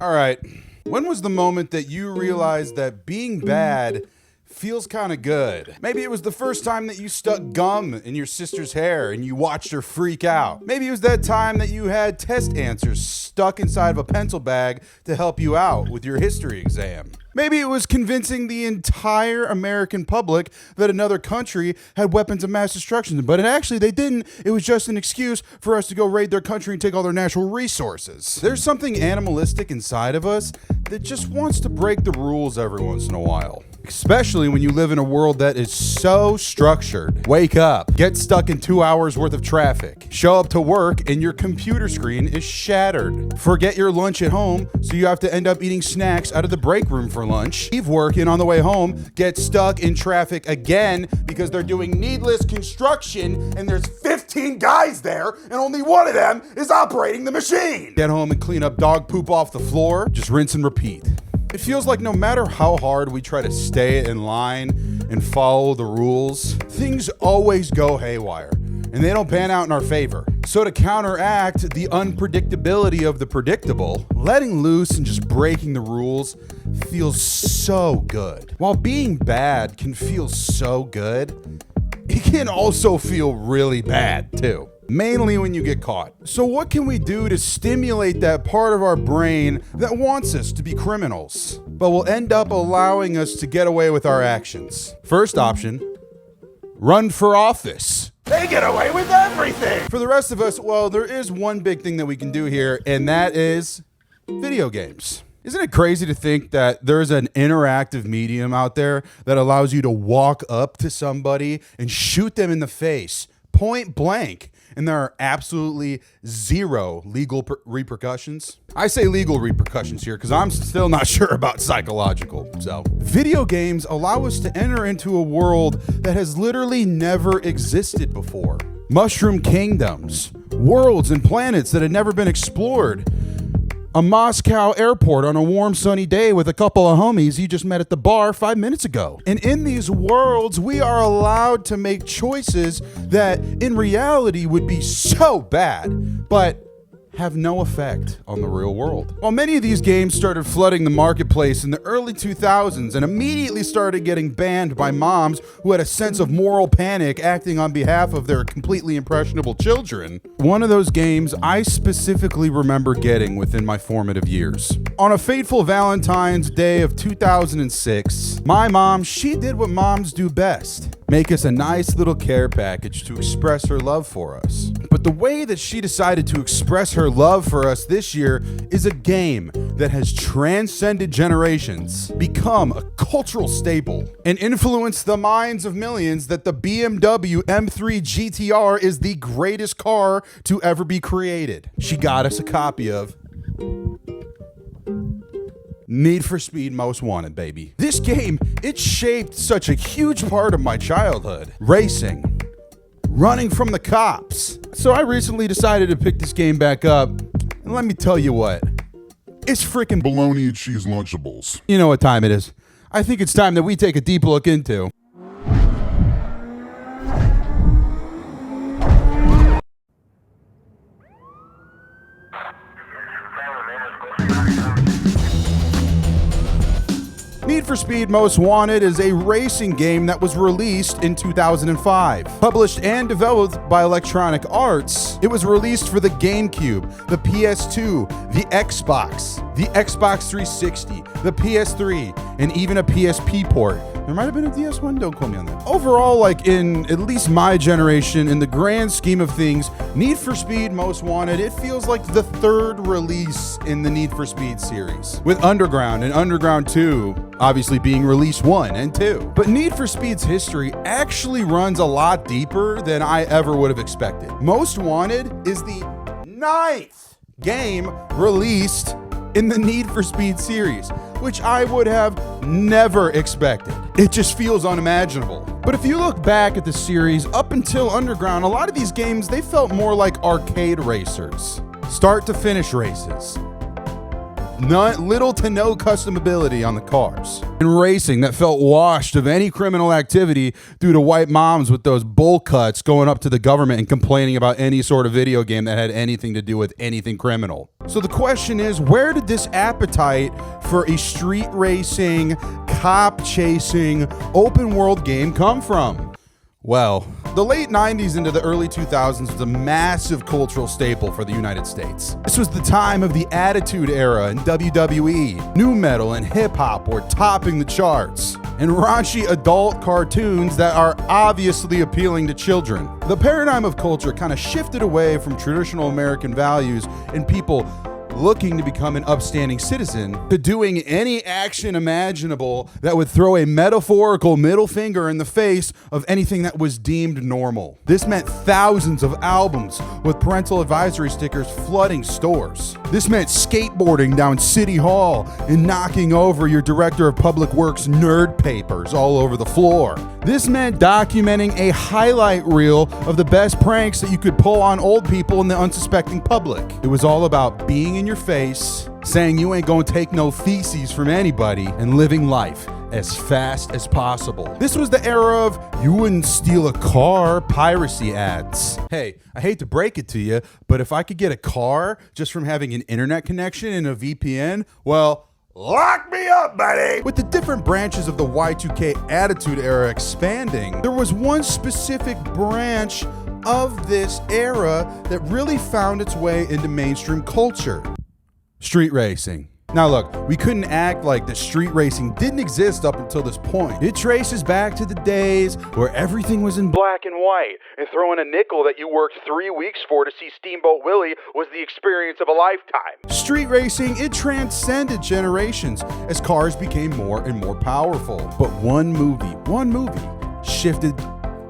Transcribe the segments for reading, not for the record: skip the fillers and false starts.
All right. When was the moment that you realized that being bad feels kind of good? Maybe it was the first time that you stuck gum in your sister's hair and you watched her freak out. Maybe it was that time that you had test answers stuck inside of a pencil bag to help you out with your history exam. Maybe it was convincing the entire American public that another country had weapons of mass destruction, but actually they didn't. It was just an excuse for us to go raid their country and take all their natural resources. There's something animalistic inside of us that just wants to break the rules every once in a while. Especially when you live in a world that is so structured. Wake up, get stuck in 2 hours worth of traffic, show up to work and your computer screen is shattered. Forget your lunch at home, so you have to end up eating snacks out of the break room for lunch. Leave work and on the way home, get stuck in traffic again because they're doing needless construction and there's 15 guys there and only one of them is operating the machine. Get home and clean up dog poop off the floor, just rinse and repeat. It feels like no matter how hard we try to stay in line and follow the rules, things always go haywire and they don't pan out in our favor. So to counteract the unpredictability of the predictable, letting loose and just breaking the rules feels so good. While being bad can feel so good, it can also feel really bad too. Mainly when you get caught. So what can we do to stimulate that part of our brain that wants us to be criminals, but will end up allowing us to get away with our actions? First option, run for office. They get away with everything. For the rest of us, well, there is one big thing that we can do here, and that is video games. Isn't it crazy to think that there's an interactive medium out there that allows you to walk up to somebody and shoot them in the face, point blank, and there are absolutely zero legal repercussions? I say legal repercussions here because I'm still not sure about psychological. So, video games allow us to enter into a world that has literally never existed before. Mushroom kingdoms, worlds and planets that had never been explored. A Moscow airport on a warm sunny day with a couple of homies you just met at the bar 5 minutes ago. And in these worlds, we are allowed to make choices that in reality would be so bad, but have no effect on the real world. While many of these games started flooding the marketplace in the early 2000s and immediately started getting banned by moms who had a sense of moral panic acting on behalf of their completely impressionable children, one of those games I specifically remember getting within my formative years. On a fateful Valentine's Day of 2006, my mom, she did what moms do best. Make us a nice little care package to express her love for us. But the way that she decided to express her love for us this year is a game that has transcended generations, become a cultural staple, and influenced the minds of millions that the BMW M3 GTR is the greatest car to ever be created. She got us a copy of Need for Speed Most Wanted, baby. This game, it shaped such a huge part of my childhood. Racing, running from the cops. So I recently decided to pick this game back up, and let me tell you what, it's freaking bologna and cheese Lunchables. You know what time it is. I think it's time that we take a deep look into Need for Speed Most Wanted is a racing game that was released in 2005. Published and developed by Electronic Arts, it was released for the GameCube, the PS2, the Xbox 360, the PS3, and even a PSP port. There might have been a DS one, don't quote me on that. Overall, like in at least my generation, in the grand scheme of things, Need for Speed Most Wanted, it feels like the third release in the Need for Speed series, with Underground and Underground 2 obviously being released 1 and 2. But Need for Speed's history actually runs a lot deeper than I ever would have expected. Most Wanted is the 9th game released in the Need for Speed series, which I would have never expected. It just feels unimaginable. But if you look back at the series up until Underground, a lot of these games, they felt more like arcade racers. Start to finish races. little to no customability on the cars. And racing that felt washed of any criminal activity due to white moms with those bowl cuts going up to the government and complaining about any sort of video game that had anything to do with anything criminal. So the question is, where did this appetite for a street racing, cop chasing, open world game come from? Well, the late 90s into the early 2000s was a massive cultural staple for the United States. This was the time of the Attitude Era in WWE. Nu metal and hip-hop were topping the charts, and raunchy adult cartoons that are obviously appealing to children. The paradigm of culture kind of shifted away from traditional American values and people looking to become an upstanding citizen to doing any action imaginable that would throw a metaphorical middle finger in the face of anything that was deemed normal. This meant thousands of albums with parental advisory stickers flooding stores. This meant skateboarding down City Hall and knocking over your director of public works nerd papers all over the floor. This meant documenting a highlight reel of the best pranks that you could pull on old people in the unsuspecting public. It was all about being in your face, saying you ain't gonna take no feces from anybody, and living life as fast as possible. This was the era of you wouldn't steal a car piracy ads. Hey, I hate to break it to you, but if I could get a car just from having an internet connection and a VPN, well, lock me up, buddy! With the different branches of the Y2K Attitude Era expanding, there was one specific branch of this era that really found its way into mainstream culture. Street racing. Now look, we couldn't act like the street racing didn't exist up until this point. It traces back to the days where everything was in black and white, and throwing a nickel that you worked 3 weeks for to see Steamboat Willie was the experience of a lifetime. Street racing, it transcended generations as cars became more and more powerful. But one movie shifted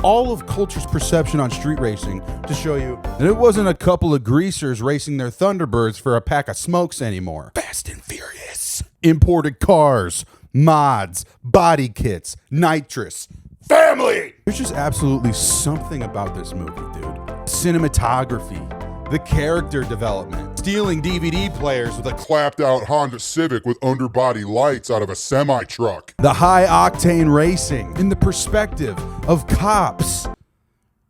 all of culture's perception on street racing to show you that it wasn't a couple of greasers racing their Thunderbirds for a pack of smokes anymore. Fast and Furious. Imported cars, mods, body kits, nitrous, family. There's just absolutely something about this movie, dude. Cinematography, the character development, stealing DVD players with a Clapped out Honda Civic with underbody lights out of a semi-truck. the high-octane racing, in the perspective of cops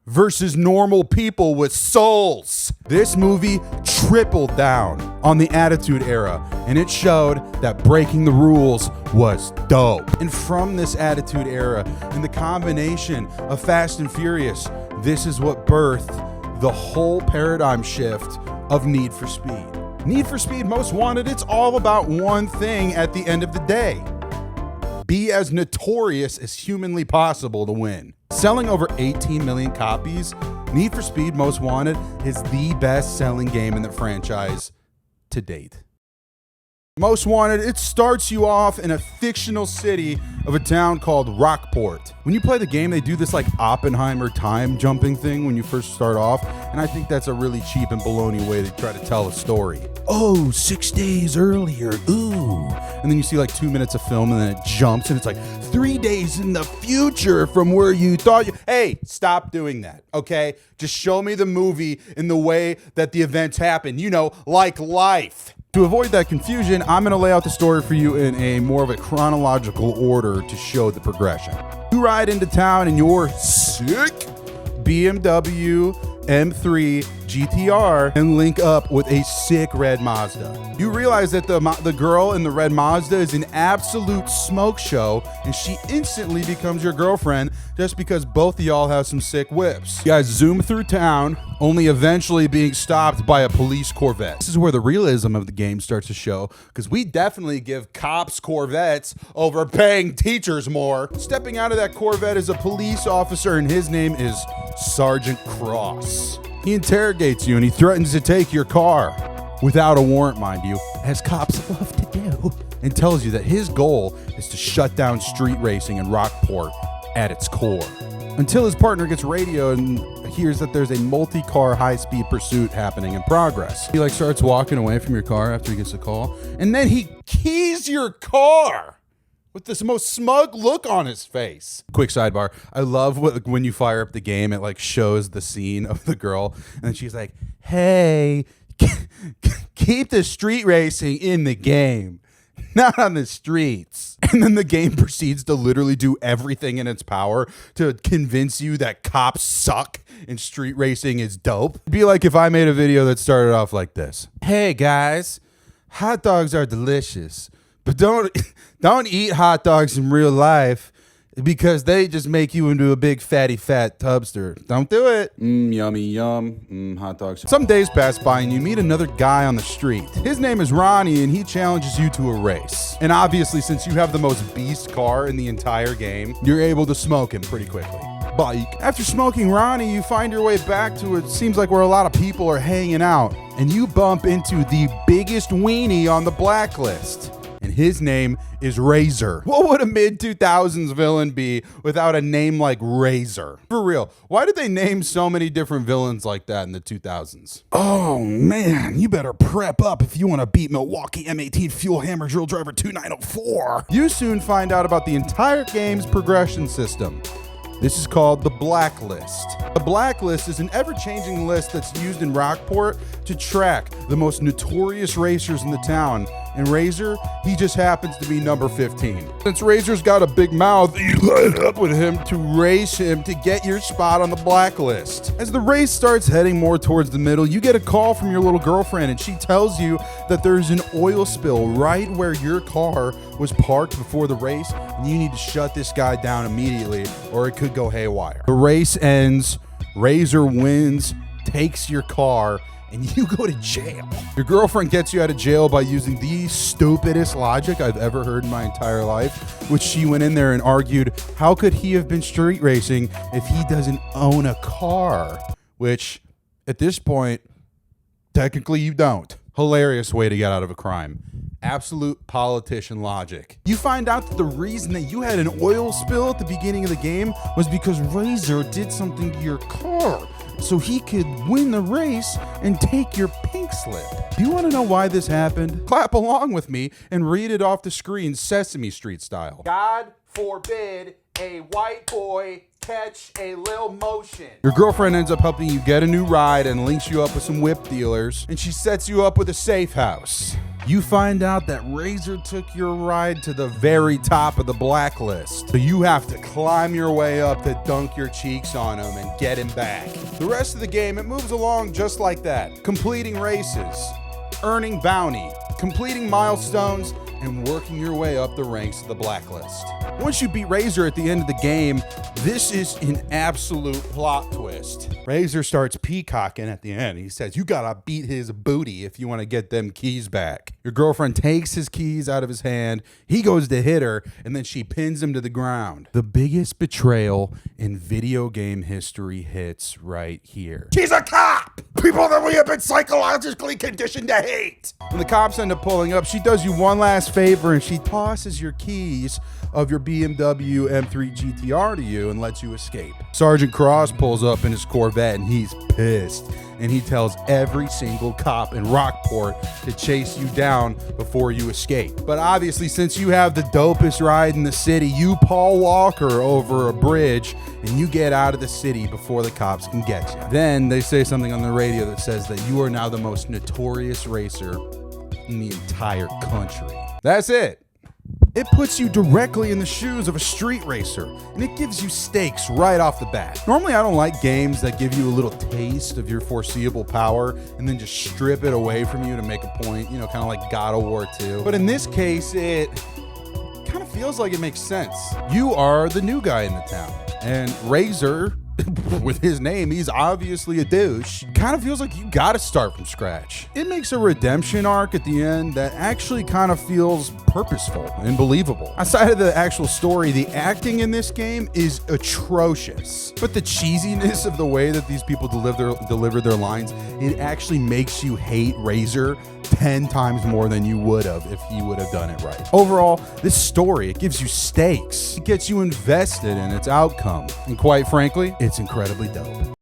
versus normal people with souls. This movie tripled down on the Attitude Era, and it showed that breaking the rules was dope. And from this Attitude Era and the combination of Fast and Furious, this is what birthed the whole paradigm shift of Need for Speed. Need for Speed Most Wanted, it's all about one thing at the end of the day. Be as notorious as humanly possible to win. Selling over 18 million copies, Need for Speed Most Wanted is the best-selling game in the franchise to date. Most Wanted, it starts you off in a fictional city of a town called Rockport. When you play the game, they do this like Oppenheimer time jumping thing when you first start off, and I think that's a really cheap and baloney way to try to tell a story. Oh, 6 days earlier, ooh. And then you see like 2 minutes of film and then it jumps and it's like 3 days in the future from where you thought you... Hey, stop doing that, okay? Just show me the movie in the way that the events happen, you know, like life. To avoid that confusion, I'm going to lay out the story for you in a more of a chronological order to show the progression. You ride into town in your sick BMW M3 GTR and link up with a sick red Mazda. You realize that the girl in the red Mazda is an absolute smoke show, and she instantly becomes your girlfriend just because both of y'all have some sick whips. You guys zoom through town, only eventually being stopped by a police Corvette. This is where the realism of the game starts to show, because we definitely give cops Corvettes over paying teachers more. Stepping out of that Corvette is a police officer, and his name is Sergeant Cross. He interrogates you and he threatens to take your car without a warrant, mind you, as cops love to do, and tells you that his goal is to shut down street racing in Rockport at its core. Until his partner gets radio and hears that there's a multi-car high-speed pursuit happening in progress. He starts walking away from your car after he gets the call, and then he keys your car with this most smug look on his face. Quick sidebar. I love when you fire up the game, it shows the scene of the girl, and then she's like, hey, Keep the street racing in the game, not on the streets. And then the game proceeds to literally do everything in its power to convince you that cops suck and street racing is dope. It'd be like if I made a video that started off like this. Hey guys, hot dogs are delicious, but don't eat hot dogs in real life because they just make you into a big fatty fat tubster. Don't do it. Yummy yum. Hot dogs. Some days pass by and you meet another guy on the street. His name is Ronnie and he challenges you to a race. And obviously, since you have the most beast car in the entire game, you're able to smoke him pretty quickly. Bike. After smoking Ronnie, you find your way back to it seems like where a lot of people are hanging out. And you bump into the biggest weenie on the blacklist. And his name is Razor. What would a mid-2000s villain be without a name like Razor? For real, why did they name so many different villains like that in the 2000s? Oh man, you better prep up if you want to beat Milwaukee M18 Fuel Hammer Drill Driver 2904. You soon find out about the entire game's progression system. This is called the blacklist. The blacklist is an ever-changing list that's used in Rockport to track the most notorious racers in the town. And Razor, he just happens to be number 15. Since Razor's got a big mouth, you line up with him to race him to get your spot on the blacklist. As the race starts heading more towards the middle, you get a call from your little girlfriend and she tells you that there's an oil spill right where your car was parked before the race and you need to shut this guy down immediately or it could go haywire. The race ends, Razor wins, takes your car, and you go to jail. Your girlfriend gets you out of jail by using the stupidest logic I've ever heard in my entire life, which she went in there and argued, how could he have been street racing if he doesn't own a car? Which, at this point, technically you don't. Hilarious way to get out of a crime. Absolute politician logic. You find out that the reason that you had an oil spill at the beginning of the game was because Razor did something to your car, so he could win the race and take your pink slip. Do you want to know why this happened? Clap along with me and read it off the screen Sesame Street style. God forbid a white boy catch a lil motion. Your girlfriend ends up helping you get a new ride and links you up with some whip dealers, and she sets you up with a safe house. You find out that Razor took your ride to the very top of the blacklist. So you have to climb your way up to dunk your cheeks on him and get him back. The rest of the game, it moves along just like that. Completing races, earning bounty, completing milestones, and working your way up the ranks of the blacklist. Once you beat Razor at the end of the game, this is an absolute plot twist. Razor starts peacocking at the end. He says, you gotta beat his booty if you wanna get them keys back. Your girlfriend takes his keys out of his hand. He goes to hit her, and then she pins him to the ground. The biggest betrayal in video game history hits right here. He's a cop! People that we have been psychologically conditioned to hate! When the cops end up pulling up, she does you one last favor and she tosses your keys of your BMW M3 GTR to you and lets you escape. Sergeant Cross pulls up in his Corvette and he's pissed. And he tells every single cop in Rockport to chase you down before you escape. But obviously, since you have the dopest ride in the city, you Paul Walker over a bridge and you get out of the city before the cops can get you. Then they say something on the radio that says that you are now the most notorious racer in the entire country. That's it. It puts you directly in the shoes of a street racer, and it gives you stakes right off the bat. Normally, I don't like games that give you a little taste of your foreseeable power and then just strip it away from you to make a point, kind of like God of War 2. But in this case, it kind of feels like it makes sense. You are the new guy in the town, and Razor, with his name, he's obviously a douche. Kind of feels like you gotta start from scratch. It makes a redemption arc at the end that actually kind of feels purposeful and believable. Outside of the actual story, the acting in this game is atrocious. But the cheesiness of the way that these people deliver their lines, it actually makes you hate Razor 10 times more than you would have if he would have done it right. Overall, this story, it gives you stakes. It gets you invested in its outcome. And quite frankly, it's incredibly dope.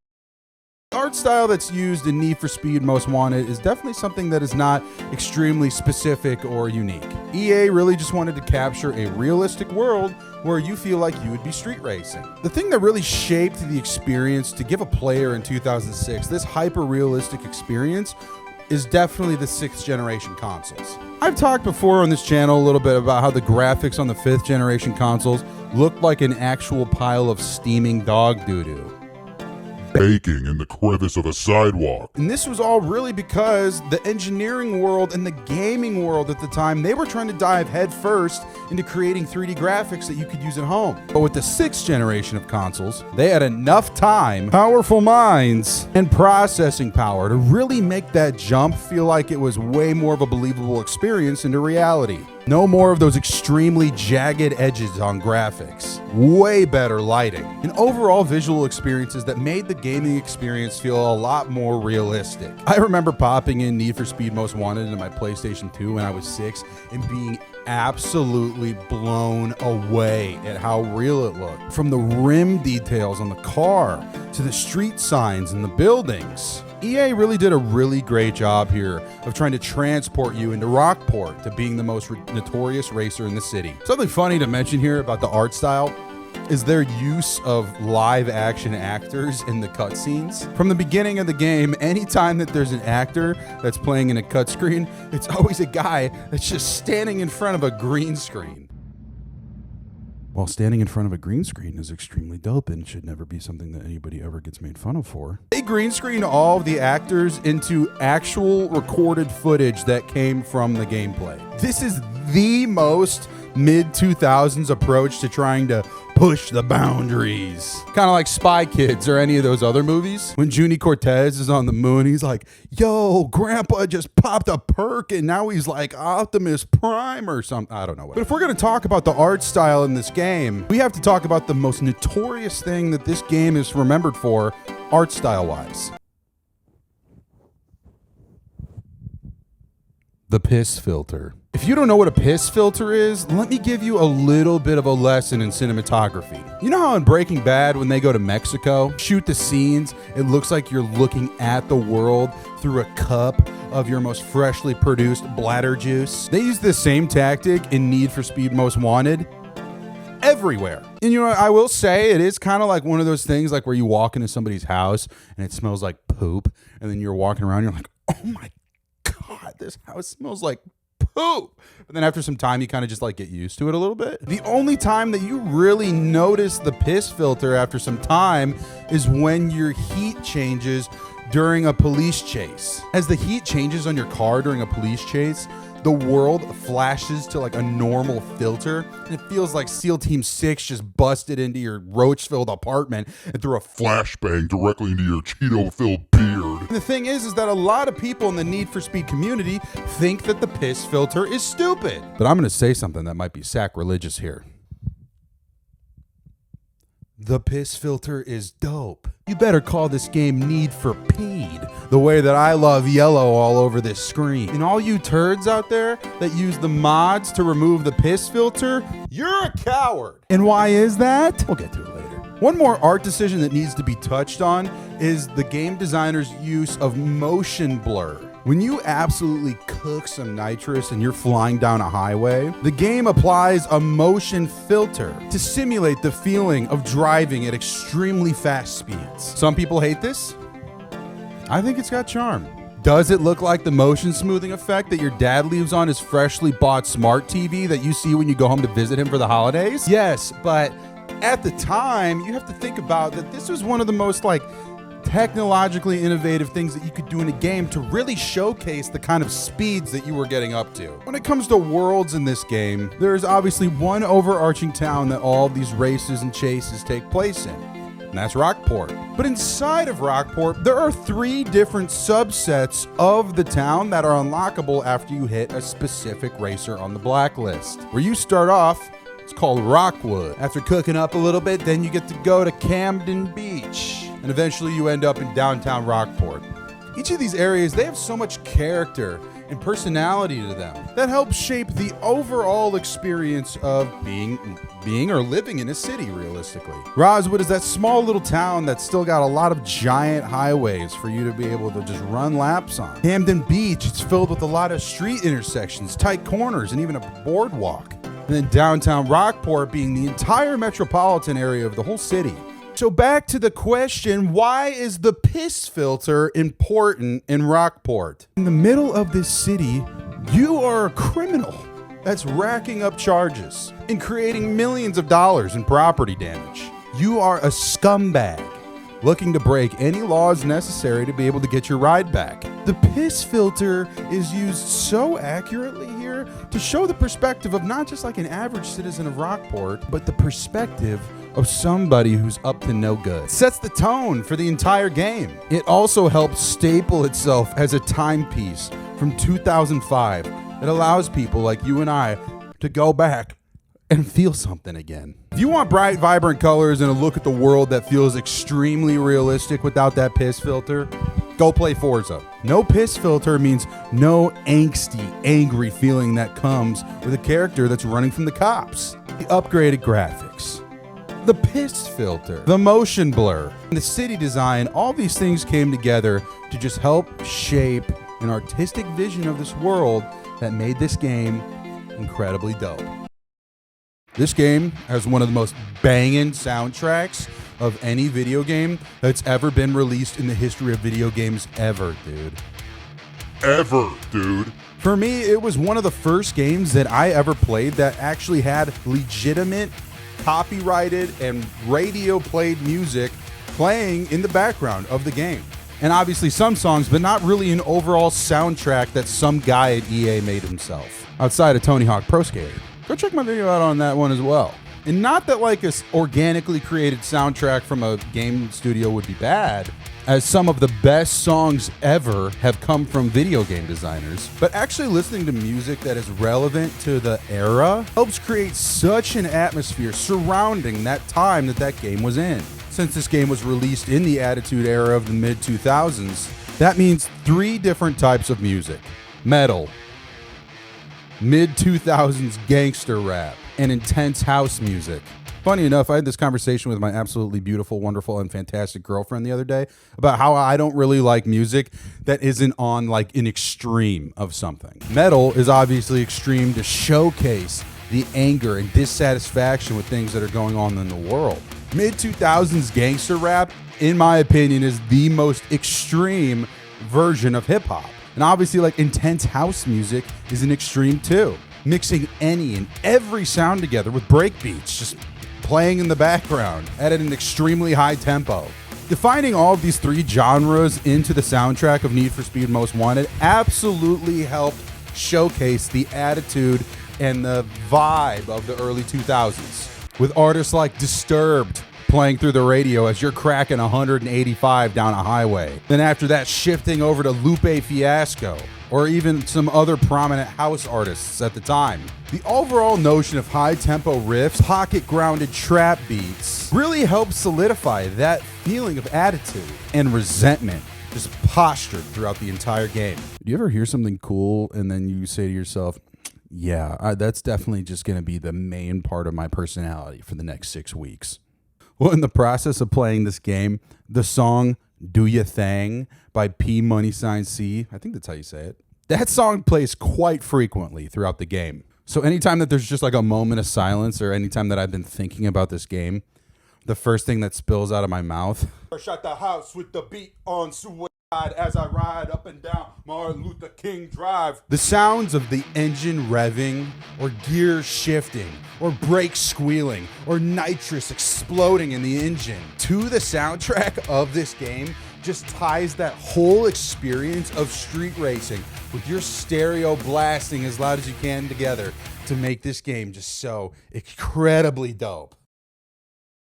The art style that's used in Need for Speed Most Wanted is definitely something that is not extremely specific or unique. EA really just wanted to capture a realistic world where you feel like you would be street racing. The thing that really shaped the experience to give a player in 2006 this hyper-realistic experience is definitely the 6th generation consoles. I've talked before on this channel a little bit about how the graphics on the 5th generation consoles looked like an actual pile of steaming dog doo-doo. Baking in the crevice of a sidewalk. And this was all really because the engineering world and the gaming world at the time, they were trying to dive headfirst into creating 3D graphics that you could use at home. But with the 6th generation of consoles, they had enough time, powerful minds, and processing power to really make that jump feel like it was way more of a believable experience into reality. No more of those extremely jagged edges on graphics. Way better lighting. And overall visual experiences that made the gaming experience feel a lot more realistic. I remember popping in Need for Speed Most Wanted into my PlayStation 2 when I was 6 and being absolutely blown away at how real it looked. From the rim details on the car to the street signs and the buildings. EA really did a really great job here of trying to transport you into Rockport to being the most notorious racer in the city. Something funny to mention here about the art style is their use of live action actors in the cutscenes. From the beginning of the game, anytime that there's an actor that's playing in a cut screen, it's always a guy that's just standing in front of a green screen. While standing in front of a green screen is extremely dope and should never be something that anybody ever gets made fun of for. They green screen all of the actors into actual recorded footage that came from the gameplay. This is the most mid-2000s approach to trying to push the boundaries. Kind of like Spy Kids or any of those other movies. When Junie Cortez is on the moon, he's like, yo, Grandpa just popped a perk and now he's like Optimus Prime or something. I don't know what. But if we're going to talk about the art style in this game, we have to talk about the most notorious thing that this game is remembered for, art style-wise. The piss filter. If you don't know what a piss filter is, let me give you a little bit of a lesson in cinematography. You know how in Breaking Bad, when they go to Mexico, shoot the scenes, it looks like you're looking at the world through a cup of your most freshly produced bladder juice? They use the same tactic in Need for Speed Most Wanted everywhere. And you know, I will say it is kind of like one of those things like where you walk into somebody's house and it smells like poop, and then you're walking around and you're like, oh my God, this house smells like poop. But then after some time, you kind of just like get used to it a little bit. The only time that you really notice the piss filter after some time is when your heat changes during a police chase. As the heat changes on your car during a police chase, the world flashes to like a normal filter, and it feels like SEAL Team 6 just busted into your roach-filled apartment and threw a Flashbang directly into your Cheeto-filled beard. And the thing is that a lot of people in the Need for Speed community think that the piss filter is stupid. But I'm going to say something that might be sacrilegious here. The piss filter is dope. You better call this game Need for Peed, the way that I love yellow all over this screen. And all you turds out there that use the mods to remove the piss filter, you're a coward. And why is that? We'll get to it later. One more art decision that needs to be touched on is the game designer's use of motion blur. When you absolutely cook some nitrous and you're flying down a highway, the game applies a motion filter to simulate the feeling of driving at extremely fast speeds. Some people hate this. I think it's got charm. Does it look like the motion smoothing effect that your dad leaves on his freshly bought smart TV that you see when you go home to visit him for the holidays? Yes, but at the time, you have to think about that this was one of the most technologically innovative things that you could do in a game to really showcase the kind of speeds that you were getting up to. When it comes to worlds in this game, there is obviously one overarching town that all of these races and chases take place in, and that's Rockport. But inside of Rockport, there are 3 different subsets of the town that are unlockable after you hit a specific racer on the blacklist. Where you start off, it's called Rockwood. After cooking up a little bit, then you get to go to Camden Beach. And eventually you end up in downtown Rockport. Each of these areas, they have so much character and personality to them that helps shape the overall experience of being or living in a city, realistically. Rosewood is that small little town that's still got a lot of giant highways for you to be able to just run laps on. Camden Beach, it's filled with a lot of street intersections, tight corners, and even a boardwalk. And then downtown Rockport being the entire metropolitan area of the whole city. So back to the question, why is the piss filter important in Rockport? In the middle of this city, you are a criminal that's racking up charges and creating millions of dollars in property damage. You are a scumbag looking to break any laws necessary to be able to get your ride back. The piss filter is used so accurately here to show the perspective of not just like an average citizen of Rockport, but the perspective of somebody who's up to no good. It sets the tone for the entire game. It also helps staple itself as a timepiece from 2005 that allows people like you and I to go back and feel something again. If you want bright, vibrant colors and a look at the world that feels extremely realistic without that piss filter, go play Forza. No piss filter means no angsty, angry feeling that comes with a character that's running from the cops. The upgraded graphics, the piss filter, the motion blur, and the city design, all these things came together to just help shape an artistic vision of this world that made this game incredibly dope. This game has one of the most banging soundtracks of any video game that's ever been released in the history of video games ever, dude. Ever, dude. For me, it was one of the first games that I ever played that actually had legitimate, copyrighted, and radio played music playing in the background of the game. And obviously some songs, but not really an overall soundtrack that some guy at EA made himself, outside of Tony Hawk Pro Skater. Go check my video out on that one as well. And not that like a organically created soundtrack from a game studio would be bad, as some of the best songs ever have come from video game designers, but actually listening to music that is relevant to the era helps create such an atmosphere surrounding that time that game was in. Since this game was released in the Attitude Era of the mid-2000s, that means 3 different types of music: metal, mid-2000s gangster rap, and intense house music. Funny enough, I had this conversation with my absolutely beautiful, wonderful, and fantastic girlfriend the other day about how I don't really like music that isn't on like an extreme of something. Metal is obviously extreme to showcase the anger and dissatisfaction with things that are going on in the world. Mid-2000s gangster rap, in my opinion, is the most extreme version of hip-hop. And obviously, like, intense house music is an extreme too. Mixing any and every sound together with breakbeats just playing in the background at an extremely high tempo. Defining all of these 3 genres into the soundtrack of Need for Speed Most Wanted absolutely helped showcase the attitude and the vibe of the early 2000s. With artists like Disturbed playing through the radio as you're cracking 185 down a highway. Then after that, shifting over to Lupe Fiasco, or even some other prominent house artists at the time. The overall notion of high-tempo riffs, pocket-grounded trap beats really helped solidify that feeling of attitude and resentment just postured throughout the entire game. Do you ever hear something cool and then you say to yourself, yeah, that's definitely just going to be the main part of my personality for the next 6 weeks? Well, in the process of playing this game, the song Do Ya Thang by P Money Sign C, I think that's how you say it, that song plays quite frequently throughout the game. So anytime that there's just like a moment of silence, or anytime that I've been thinking about this game, the first thing that spills out of my mouth, shut the house with the beat on suicide as I ride up and down Martin Luther King Drive. The sounds of the engine revving, or gears shifting, or brakes squealing, or nitrous exploding in the engine to the soundtrack of this game just ties that whole experience of street racing with your stereo blasting as loud as you can together to make this game just so incredibly dope.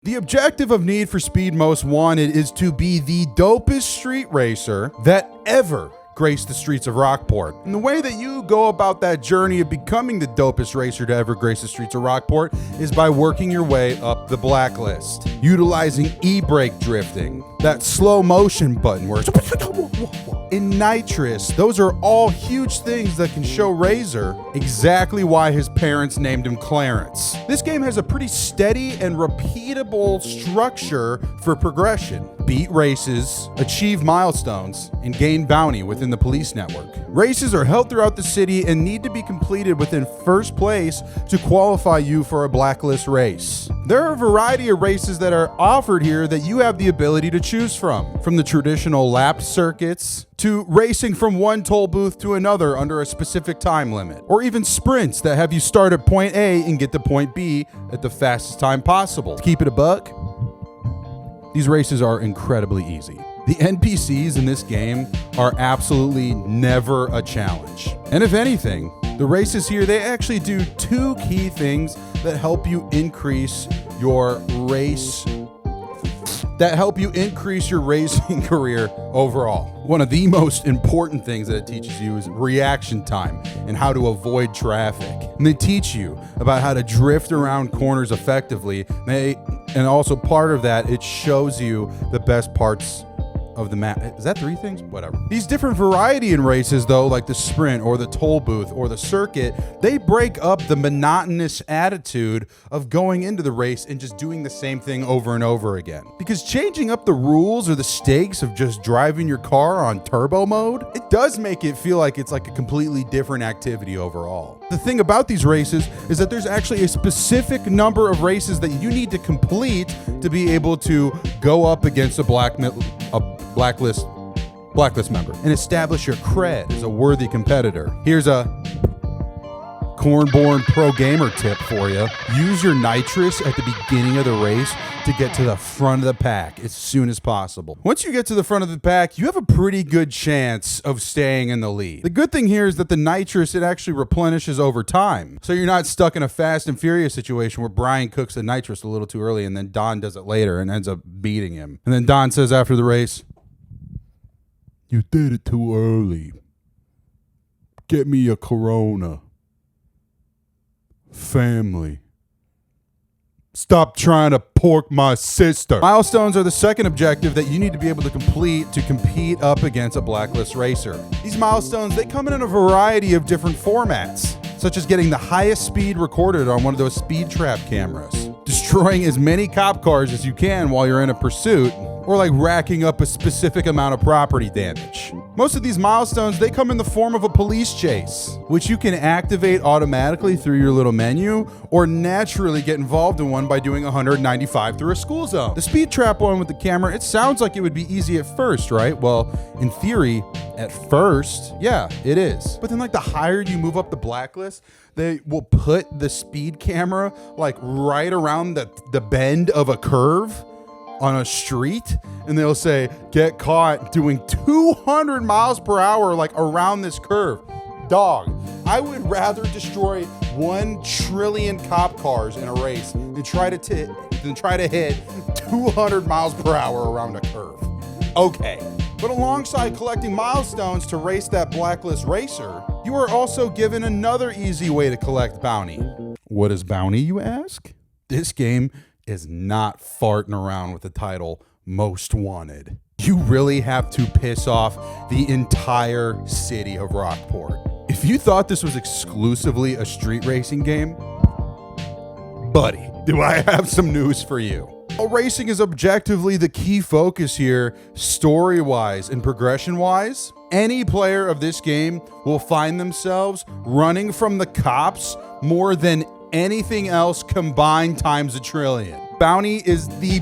The objective of Need for Speed Most Wanted is to be the dopest street racer that ever graced the streets of Rockport. And the way that you go about that journey of becoming the dopest racer to ever grace the streets of Rockport is by working your way up the blacklist, utilizing e-brake drifting, that slow motion button where it's in nitrous. Those are all huge things that can show Razor exactly why his parents named him Clarence. This game has a pretty steady and repeatable structure for progression. Beat races, achieve milestones, and gain bounty within within the police network. Races are held throughout the city and need to be completed within first place to qualify you for a blacklist race. There are a variety of races that are offered here that you have the ability to choose from the traditional lap circuits to racing from one toll booth to another under a specific time limit, or even sprints that have you start at point A and get to point B at the fastest time possible. To keep it a buck, these races are incredibly easy. The NPCs in this game are absolutely never a challenge. And if anything, the races here, they actually do two key things that help you increase your racing career overall. One of the most important things that it teaches you is reaction time and how to avoid traffic. And they teach you about how to drift around corners effectively. And also part of that, it shows you the best parts of the map. Is that three things? Whatever. These different variety in races, though, like the sprint or the toll booth or the circuit, they break up the monotonous attitude of going into the race and just doing the same thing over and over again. Because changing up the rules or the stakes of just driving your car on turbo mode, it does make it feel like it's like a completely different activity overall. The thing about these races is that there's actually a specific number of races that you need to complete to be able to go up against a blacklist member and establish your cred as a worthy competitor. Here's a Cornborn pro gamer tip for you. Use your nitrous at the beginning of the race to get to the front of the pack as soon as possible. Once you get to the front of the pack, you have a pretty good chance of staying in the lead. The good thing here is that the nitrous, it actually replenishes over time. So you're not stuck in a Fast and Furious situation where Brian cooks the nitrous a little too early and then Don does it later and ends up beating him. And then Don says after the race, "You did it too early. Get me a Corona. Family. Stop trying to pork my sister." Milestones are the second objective that you need to be able to complete to compete up against a blacklist racer. These milestones, they come in a variety of different formats, such as getting the highest speed recorded on one of those speed trap cameras, destroying as many cop cars as you can while you're in a pursuit, or like racking up a specific amount of property damage. Most of these milestones, they come in the form of a police chase, which you can activate automatically through your little menu, or naturally get involved in one by doing 195 through a school zone. The speed trap one with the camera, it sounds like it would be easy at first, right? Well, in theory, at first, yeah, it is. But then like the higher you move up the blacklist, they will put the speed camera like right around the bend of a curve on a street, and they'll say, "Get caught doing 200 miles per hour like around this curve." Dog, I would rather destroy 1 trillion cop cars in a race than try to hit 200 miles per hour around a curve. Okay. But alongside collecting milestones to race that blacklist racer, you are also given another easy way to collect bounty. What is bounty, you ask? This game is not farting around with the title Most Wanted. You really have to piss off the entire city of Rockport. If you thought this was exclusively a street racing game, buddy, do I have some news for you. While racing is objectively the key focus here, story-wise and progression-wise, any player of this game will find themselves running from the cops more than anything else combined times a trillion. Bounty is the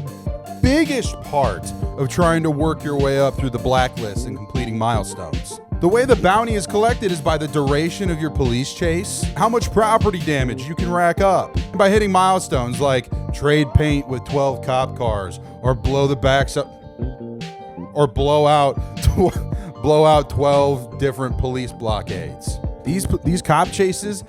biggest part of trying to work your way up through the blacklist and completing milestones. The way the bounty is collected is by the duration of your police chase, how much property damage you can rack up, and by hitting milestones like trade paint with 12 cop cars, or blow the backs up, or blow out 12 different police blockades. These cop chases,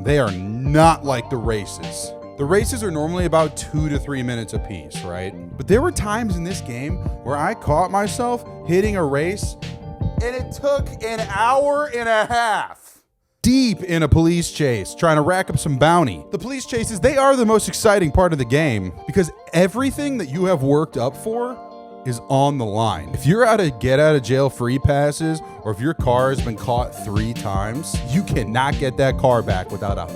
they are not like the races. The races are normally about 2 to 3 minutes apiece, right? But there were times in this game where I caught myself hitting a race and it took an hour and a half deep in a police chase trying to rack up some bounty. The police chases, they are the most exciting part of the game because everything that you have worked up for is on the line. If you're out of get out of jail free passes, or if your car has been caught 3 times, you cannot get that car back without a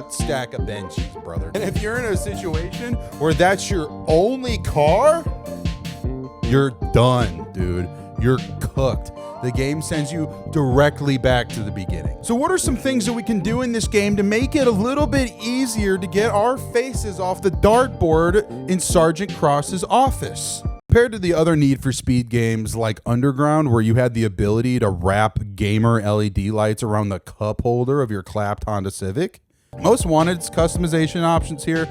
stack of benchies, brother. And if you're in a situation where that's your only car, you're done, dude. You're cooked. the game sends you directly back to the beginning. So what are some things that we can do in this game to make it a little bit easier to get our faces off the dartboard in Sergeant Cross's office? Compared to the other Need for Speed games like Underground, where you had the ability to wrap gamer LED lights around the cup holder of your clapped Honda Civic, Most Wanted's customization options here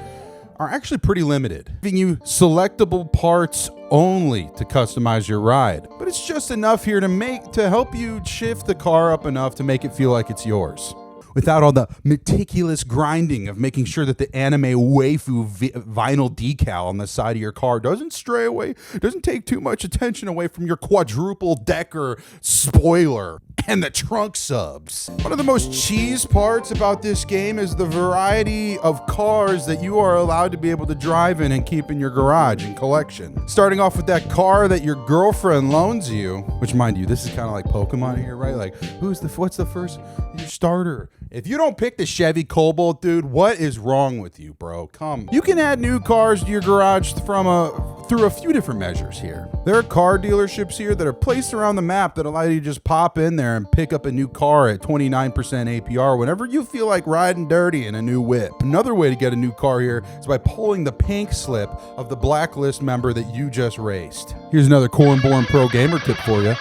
are actually pretty limited, giving you selectable parts only to customize your ride. But it's just enough here to help you shift the car up enough to make it feel like it's yours, without all the meticulous grinding of making sure that the anime waifu vinyl decal on the side of your car doesn't stray away, doesn't take too much attention away from your quadruple decker spoiler and the trunk subs. One of the most cheese parts about this game is the variety of cars that you are allowed to be able to drive in and keep in your garage and collection. Starting off with that car that your girlfriend loans you, which, mind you, this is kind of like Pokemon here, right? Like, what's the first, your starter? If you don't pick the Chevy Cobalt, dude, what is wrong with you, bro? Come. You can add new cars to your garage through a few different measures here. There are car dealerships here that are placed around the map that allow you to just pop in there and pick up a new car at 29% APR whenever you feel like riding dirty in a new whip. Another way to get a new car here is by pulling the pink slip of the blacklist member that you just raced. Here's another Cornborn Pro Gamer tip for you.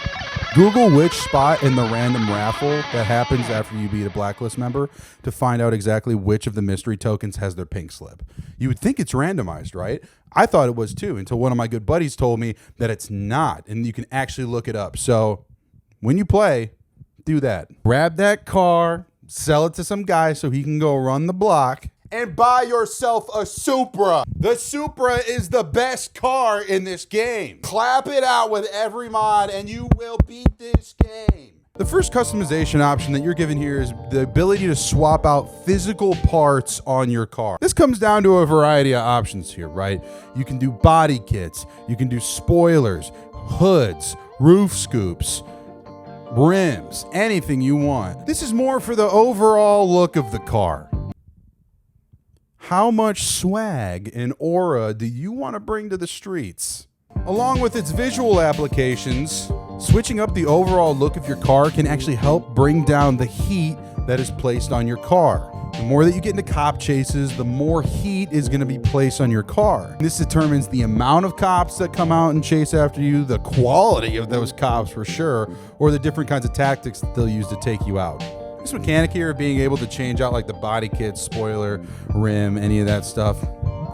Google which spot in the random raffle that happens after you beat a blacklist member to find out exactly which of the mystery tokens has their pink slip. You would think it's randomized, right? I thought it was too, until one of my good buddies told me that it's not, and you can actually look it up. So when you play, do that. Grab that car, sell it to some guy so he can go run the block, and buy yourself a Supra. The Supra is the best car in this game. Clap it out with every mod and you will beat this game. The first customization option that you're given here is the ability to swap out physical parts on your car. This comes down to a variety of options here, right? You can do body kits, you can do spoilers, hoods, roof scoops, rims, anything you want. This is more for the overall look of the car. How much swag and aura do you want to bring to the streets? Along with its visual applications, switching up the overall look of your car can actually help bring down the heat that is placed on your car. The more that you get into cop chases, the more heat is going to be placed on your car. This determines the amount of cops that come out and chase after you, the quality of those cops for sure, or the different kinds of tactics that they'll use to take you out. This mechanic here of being able to change out like the body kit, spoiler, rim, any of that stuff,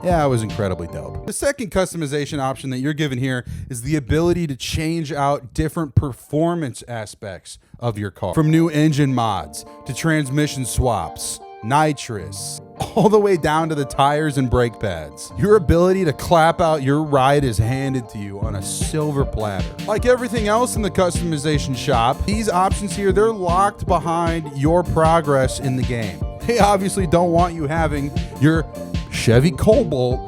yeah, it was incredibly dope. The second customization option that you're given here is the ability to change out different performance aspects of your car. From new engine mods to transmission swaps, nitrous, all the way down to the tires and brake pads. Your ability to clap out your ride is handed to you on a silver platter. Like everything else in the customization shop, these options here, they're locked behind your progress in the game. They obviously don't want you having your Chevy Cobalt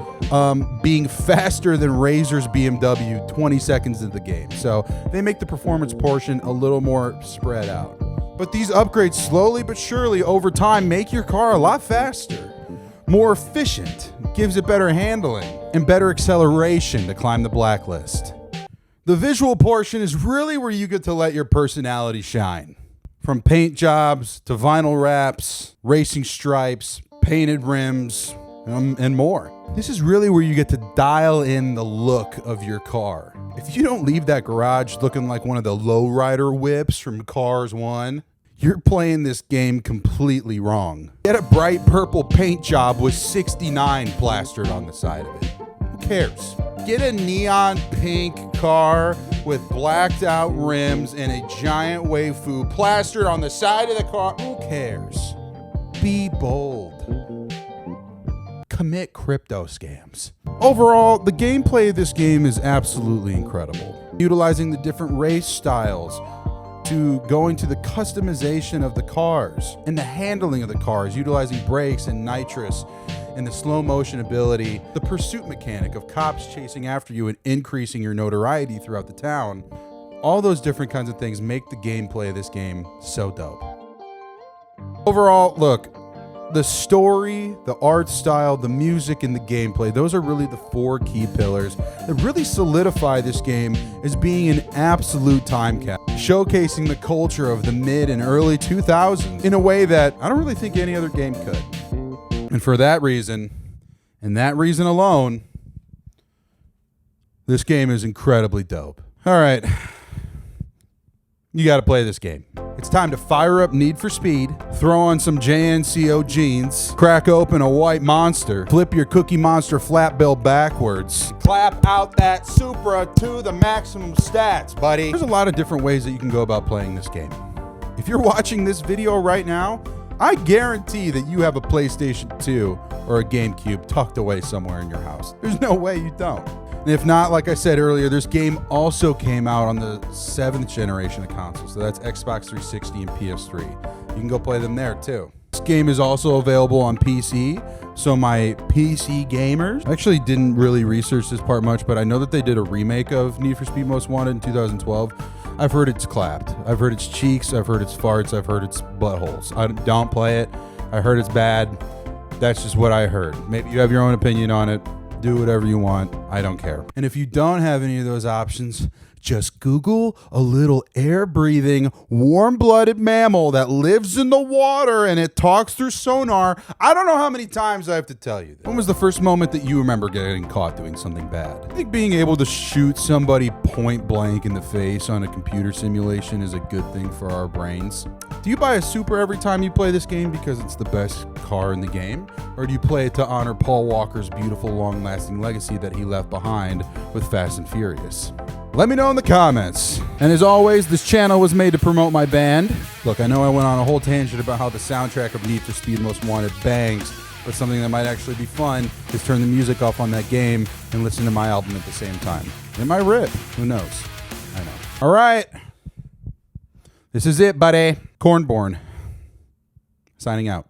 being faster than Razor's BMW 20 seconds into the game. So they make the performance portion a little more spread out. But these upgrades slowly but surely over time make your car a lot faster, more efficient, gives it better handling, and better acceleration to climb the blacklist. The visual portion is really where you get to let your personality shine. From paint jobs to vinyl wraps, racing stripes, painted rims, and more. This is really where you get to dial in the look of your car. If you don't leave that garage looking like one of the lowrider whips from Cars 1, you're playing this game completely wrong. Get a bright purple paint job with 69 plastered on the side of it. Who cares? Get a neon pink car with blacked out rims and a giant waifu plastered on the side of the car. Who cares? Be bold. Commit crypto scams. Overall, the gameplay of this game is absolutely incredible. Utilizing the different race styles to going to the customization of the cars and the handling of the cars, utilizing brakes and nitrous and the slow motion ability, the pursuit mechanic of cops chasing after you and increasing your notoriety throughout the town. All those different kinds of things make the gameplay of this game so dope. Overall, look, The story, the art style, the music, and the gameplay. Those are really the 4 key pillars that really solidify this game as being an absolute time capsule, showcasing the culture of the mid and early 2000s in a way that I don't really think any other game could. And for that reason, and that reason alone, this game is incredibly dope. All right. You got to play this game. It's time to fire up Need for Speed, throw on some JNCO jeans, crack open a white monster, flip your Cookie Monster flat bill backwards, clap out that Supra to the maximum stats, buddy. There's a lot of different ways that you can go about playing this game. If you're watching this video right now, I guarantee that you have a PlayStation 2 or a GameCube tucked away somewhere in your house. There's no way you don't. And if not, like I said earlier, this game also came out on the 7th generation of consoles. So that's Xbox 360 and PS3. You can go play them there too. This game is also available on PC. So my PC gamers, I actually didn't really research this part much, but I know that they did a remake of Need for Speed Most Wanted in 2012. I've heard it's clapped. I've heard it's cheeks. I've heard it's farts. I've heard it's buttholes. I don't play it. I heard it's bad. That's just what I heard. Maybe you have your own opinion on it. Do whatever you want. I don't care. And if you don't have any of those options, just Google a little air-breathing, warm-blooded mammal that lives in the water and it talks through sonar. I don't know how many times I have to tell you this. When was the first moment that you remember getting caught doing something bad? I think being able to shoot somebody point blank in the face on a computer simulation is a good thing for our brains. Do you buy a Supra every time you play this game because it's the best car in the game? Or do you play it to honor Paul Walker's beautiful, long-lasting legacy that he left behind with Fast and Furious? Let me know in the comments. And as always, this channel was made to promote my band. Look, I know I went on a whole tangent about how the soundtrack of Need for Speed Most Wanted bangs, but something that might actually be fun is turn the music off on that game and listen to my album at the same time. It might rip. Who knows? I know. All right. This is it, buddy. Cornborn. Signing out.